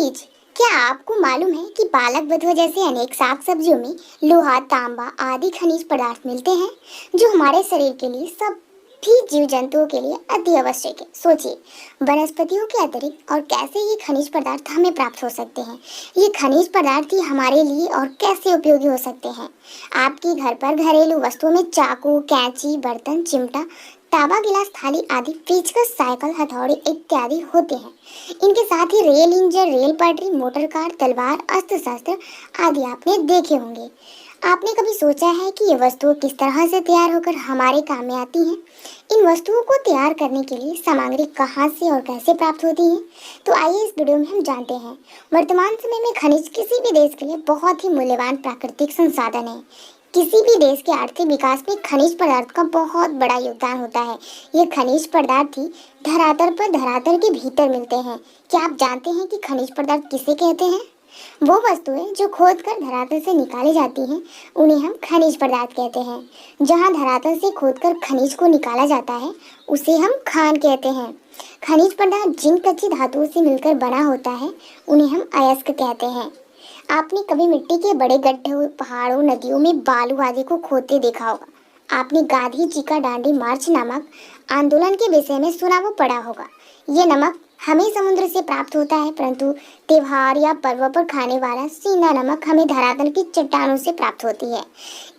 खनिज। क्या आपको मालूम है कि पालक बथुआ जैसे अनेक साग सब्जियों में लोहा, तांबा आदि खनिज पदार्थ मिलते हैं जो हमारे शरीर के लिए सभी जीव जंतुओं के लिए अति आवश्यक है। सोचिए, वनस्पतियों के अतिरिक्त और कैसे ये खनिज पदार्थ हमें प्राप्त हो सकते हैं। ये खनिज पदार्थ ही हमारे लिए और कैसे उपयोगी हो सकते हैं। आपके घर पर घरेलू वस्तुओं में चाकू, कैंची, बर्तन, चिमटा, तावा, गिलास, थाली आदि, पेचकस, साइकिल, हथौड़े इत्यादि होते हैं। इनके साथ ही रेल इंजन, रेल पटरी, मोटर कार, तलवार, अस्त्र शस्त्र आदि आपने देखे होंगे। आपने कभी सोचा है कि ये वस्तुएं किस तरह से तैयार होकर हमारे काम में आती हैं? इन वस्तुओं को तैयार करने के लिए सामग्री कहाँ से और कैसे प्राप्त होती है? तो आइए इस वीडियो में हम जानते हैं। वर्तमान समय में खनिज किसी भी देश के लिए बहुत ही मूल्यवान प्राकृतिक संसाधन है। किसी भी देश के आर्थिक विकास में खनिज पदार्थ का बहुत बड़ा योगदान होता है। ये खनिज पदार्थ ही धरातल के भीतर मिलते हैं। क्या आप जानते हैं कि खनिज पदार्थ किसे कहते हैं? वो वस्तुएं जो खोदकर धरातल से निकाली जाती हैं, उन्हें हम खनिज पदार्थ कहते हैं। जहां धरातल से खोदकर खनिज को निकाला जाता है, उसे हम खान कहते हैं। खनिज पदार्थ जिन कच्ची धातुओं से मिलकर बना होता है, उन्हें हम अयस्क कहते हैं। आपने कभी मिट्टी के बड़े गड्ढों, पहाड़ों, नदियों में बालू आदि को खोदते देखा होगा। आपने गांधी जी का दांडी मार्च नामक आंदोलन के विषय में सुना व पढ़ा होगा। ये नमक हमें समुद्र से प्राप्त होता है, परंतु त्योहार या पर्व पर खाने वाला सींधा नमक हमें धरातल की चट्टानों से प्राप्त होती है।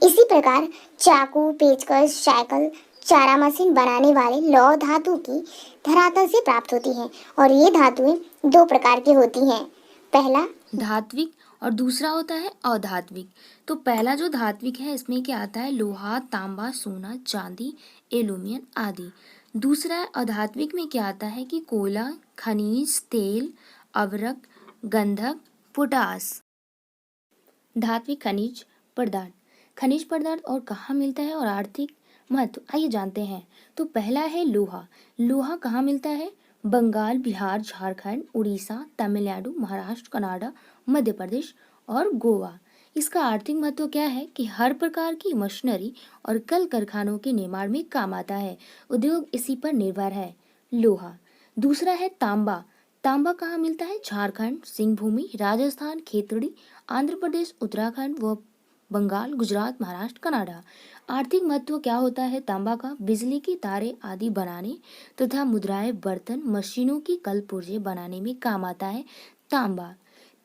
इसी प्रकार चाकू, पेचकस, साइकिल, चारा मशीन बनाने वाले लौह धातु की धरातल से प्राप्त होती हैं और ये धातुएं दो प्रकार की होती हैं। पहला धात्विक और दूसरा होता है अधात्विक। तो पहला जो धात्विक है इसमें क्या आता है, लोहा, तांबा, सोना, चांदी, एल्यूमिनियम आदि। दूसरा अधात्विक में क्या आता है कि कोयला, खनिज तेल, अवरक, गंधक, पोटास। धात्विक खनिज पदार्थ और कहाँ मिलता है और आर्थिक महत्व, आइए जानते हैं। तो पहला है लोहा। लोहा कहाँ मिलता है? बंगाल, बिहार, झारखंड, उड़ीसा, तमिलनाडु, महाराष्ट्र, कनाडा, मध्य प्रदेश और गोवा। इसका आर्थिक महत्व क्या है कि हर प्रकार की मशीनरी और कल कारखानों के निर्माण में काम आता है। उद्योग इसी पर निर्भर है। लोहा। दूसरा है तांबा। तांबा कहाँ मिलता है? झारखंड, सिंहभूमि, राजस्थान, खेतड़ी, आंध्र प्रदेश, उत्तराखंड व बंगाल, गुजरात, महाराष्ट्र, कनाडा। आर्थिक महत्व क्या होता है तांबा का? बिजली की तारें आदि बनाने तथा मुद्राएं, बर्तन, मशीनों की कल पुर्जे बनाने में काम आता है तांबा।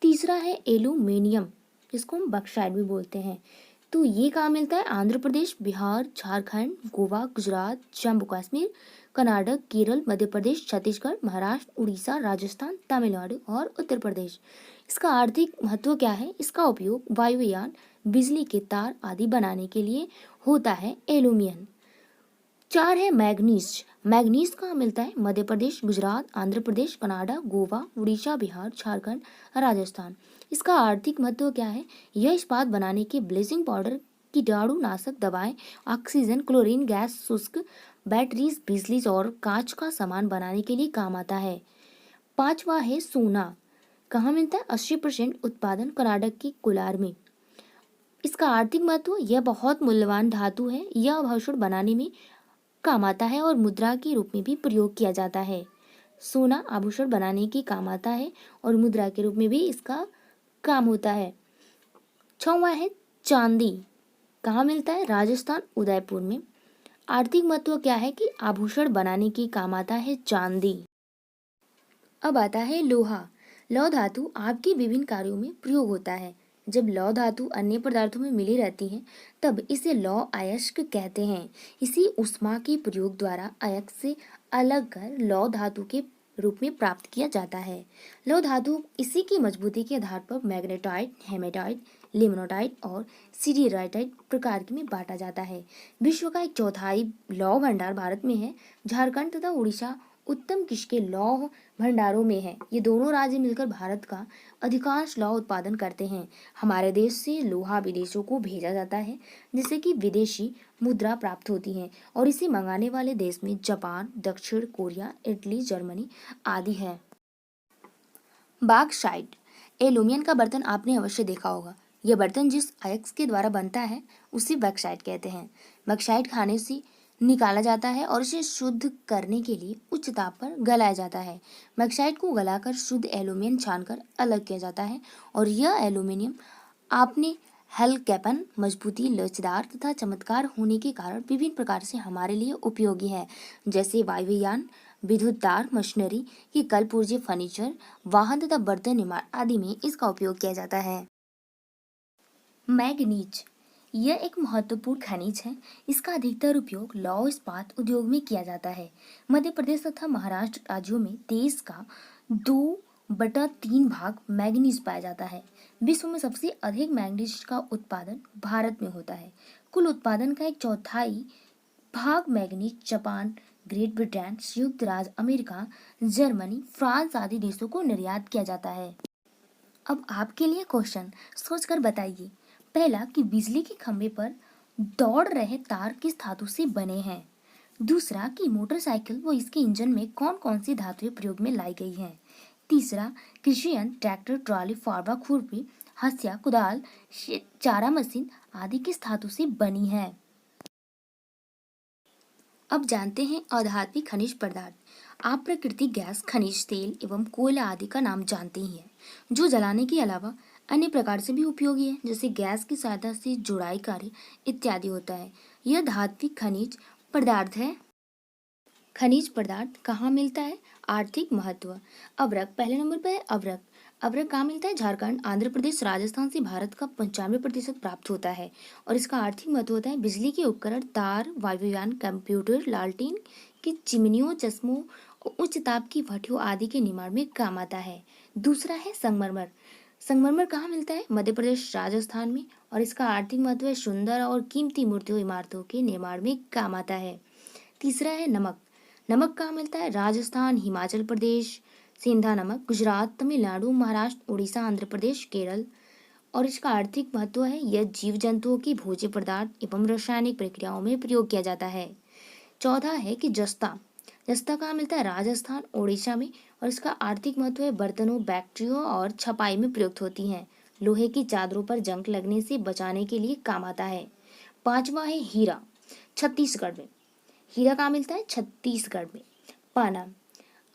तीसरा है एल्यूमिनियम, जिसको हम बक्साइट भी बोलते हैं। तो ये कहाँ मिलता है? आंध्र प्रदेश, बिहार, झारखंड, गोवा, गुजरात, जम्मू कश्मीर, कर्नाटक, केरल, मध्य प्रदेश, छत्तीसगढ़, महाराष्ट्र, उड़ीसा, राजस्थान, तमिलनाडु और उत्तर प्रदेश। इसका आर्थिक महत्व क्या है? इसका उपयोग वायुयान, बिजली के तार आदि बनाने के लिए होता है एल्यूमिनियम। 4 है मैग्नीज। मैग्नीज कहाँ मिलता है? मध्य प्रदेश, गुजरात, आंध्र प्रदेश, कनाडा, गोवा, उड़ीसा, बिहार, झारखंड, राजस्थान। इसका आर्थिक महत्व क्या है? यह इस्पात बनाने के ब्लीचिंग पाउडर, कीटाणुनाशक दवाएं, ऑक्सीजन, क्लोरीन गैस, शुष्क बैटरीज, बिजली और कांच का सामान बनाने के लिए काम आता है। 5वां है सोना। कहाँ मिलता है? 80% उत्पादन कर्नाटक की कोलार में। इसका आर्थिक महत्व, यह बहुत मूल्यवान धातु है। यह आभूषण बनाने में काम आता है और मुद्रा के रूप में भी प्रयोग किया जाता है। सोना आभूषण बनाने के काम आता है और मुद्रा के रूप में भी इसका काम होता है। 6वां है चांदी। कहाँ मिलता है? राजस्थान, उदयपुर में। आर्थिक महत्व क्या है कि आभूषण बनाने के काम आता है चांदी। अब आता है लोहा। लौह धातु आपके विभिन्न कार्यों में प्रयोग होता है। जब लौह धातु अन्य पदार्थों में मिली रहती हैं, तब इसे लौह अयस्क कहते हैं। इसी ऊष्मा के प्रयोग द्वारा अयस्क से अलग कर लौह धातु के रूप में प्राप्त किया जाता है। लौह धातु इसी की मजबूती के आधार पर मैग्नेटाइट, हेमेटाइट, लिमोनाइट और सिडीराइटाइट प्रकार में बांटा जाता है। विश्व का 1/4 लौह भंडार भारत में है। झारखंड तथा उड़ीसा उत्तम किस्म के लौह भंडारों में है। ये दोनों राज्य मिलकर भारत का अधिकांश लौह उत्पादन करते हैं। हमारे देश से लोहा विदेशों को भेजा जाता है, जिससे कि विदेशी मुद्रा प्राप्त होती है और इसे मंगाने वाले देश में जापान, दक्षिण कोरिया, इटली, जर्मनी आदि है। बॉक्साइट। एल्यूमिनियम का बर्तन आपने अवश्य देखा होगा। यह बर्तन जिस अयस्क के द्वारा बनता है उसे बॉक्साइट कहते हैं। बॉक्साइट खाने से निकाला जाता है और इसे शुद्ध करने के लिए उच्च ताप पर गलाया जाता है। बॉक्साइट को गलाकर शुद्ध एल्यूमीनियम छानकर अलग किया जाता है और यह एल्यूमीनियम आपने हल्केपन, मजबूती, लोचदार तथा चमत्कार होने के कारण विभिन्न प्रकार से हमारे लिए उपयोगी है, जैसे वायुयान, विद्युत तार, मशीनरी की कल पुर्जे, फर्नीचर, वाहन तथा बर्तन निर्माण आदि में इसका उपयोग किया जाता है। मैग्नीज यह एक महत्वपूर्ण खनिज है। इसका अधिकतर उपयोग लौह इस्पात उद्योग में किया जाता है। मध्य प्रदेश तथा महाराष्ट्र राज्यों में देश का 2/3 भाग मैग्नीज पाया जाता है। विश्व में सबसे अधिक मैग्नीज का उत्पादन भारत में होता है। कुल उत्पादन का 1/4 भाग मैग्नीज जापान, ग्रेट ब्रिटेन, संयुक्त राज्य अमेरिका, जर्मनी, फ्रांस आदि देशों को निर्यात किया जाता है। अब आपके लिए क्वेश्चन, सोचकर बताइए। पहला कि बिजली के खंभे पर दौड़ रहे तार किस धातु से बने हैं। दूसरा कि मोटरसाइकिल व इसके इंजन में कौन कौन सी धातुएं प्रयोग में लाई गई हैं। तीसरा, कृषि यंत्र, ट्रैक्टर, ट्रॉली, फावड़ा, खुरपी, हंसिया, कुदाल, चारा मशीन आदि किस धातु से बनी है। अब जानते हैं अधात्विक खनिज पदार्थ। आप प्राकृतिक गैस, खनिज तेल एवं कोयला आदि का नाम जानते ही हैं, जो जलाने के अलावा अन्य प्रकार से भी उपयोगी है, जैसे गैस की सहायता से जुड़ाई कार्य इत्यादि होता है। यह धात्विक खनिज पदार्थ है। खनिज पदार्थ कहाँ मिलता है। आर्थिक महत्व। अवरक पहले नंबर पर है। अवरक अवरक कहाँ मिलता है। झारखंड, आंध्र प्रदेश, राजस्थान से भारत का 95% प्राप्त होता है और इसका आर्थिक महत्व होता है। बिजली के उपकरण, तार, वायुयान, कंप्यूटर, लालटेन की चिमनियों, चश्मों, उच्च ताप की भट्टियों आदि के निर्माण में काम आता है। दूसरा है संगमरमर। संगमरमर कहाँ मिलता है। मध्य प्रदेश, राजस्थान में और इसका आर्थिक महत्व है। सुंदर और कीमती मूर्तियों, इमारतों के निर्माण में काम आता है। तीसरा है नमक। नमक कहाँ मिलता है। राजस्थान, हिमाचल प्रदेश, सेंधा नमक, गुजरात, तमिलनाडु, महाराष्ट्र, उड़ीसा, आंध्र प्रदेश, केरल और इसका आर्थिक महत्व है। यह जीव जंतुओं की भोज्य पदार्थ एवं रासायनिक प्रक्रियाओं में प्रयोग किया जाता है। चौथा है कि जस्ता। जस्ता कहाँ मिलता है। राजस्थान, उड़ीसा में और इसका आर्थिक महत्व है। बर्तनों, बैक्टीरिया और छपाई में प्रयुक्त होती हैं। लोहे की चादरों पर जंग लगने से बचाने के लिए काम आता है। पांचवा है हीरा। छत्तीसगढ़ में हीरा कहाँ मिलता है। छत्तीसगढ़ में। पाना।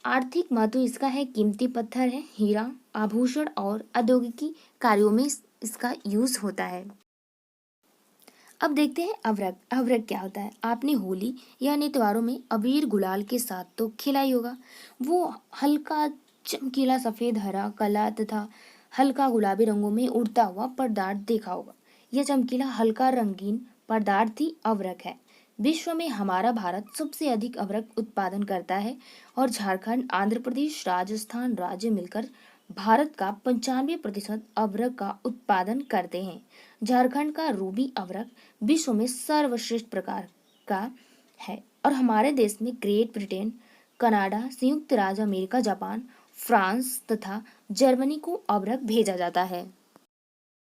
आर्थिक महत्व इसका है। कीमती पत्थर है। हीरा आभूषण और औद्योगिकी कार्यों में इसका यूज होता है। अब देखते हैं अवरक। अवरक क्या होता है। आपने होली या अन्य त्योहारों में अबीर गुलाल के साथ तो खेला ही होगा। वो हल्का चमकीला सफेद, हरा, काला तथा हल्का गुलाबी रंगों में उड़ता हुआ पदार्थ देखा होगा। यह चमकीला हल्का रंगीन पदार्थ ही अवरक है। विश्व में हमारा भारत सबसे अधिक अवरक उत्पादन करता है और झारखंड, आंध्र प्रदेश, राजस्थान राज्य मिलकर भारत का 95% अवरक का उत्पादन करते हैं। झारखंड का रूबी अवरक विश्व में सर्वश्रेष्ठ प्रकार का है और हमारे देश में ग्रेट ब्रिटेन, कनाडा, संयुक्त राज्य अमेरिका, जापान, फ्रांस तथा जर्मनी को अवरक भेजा जाता है।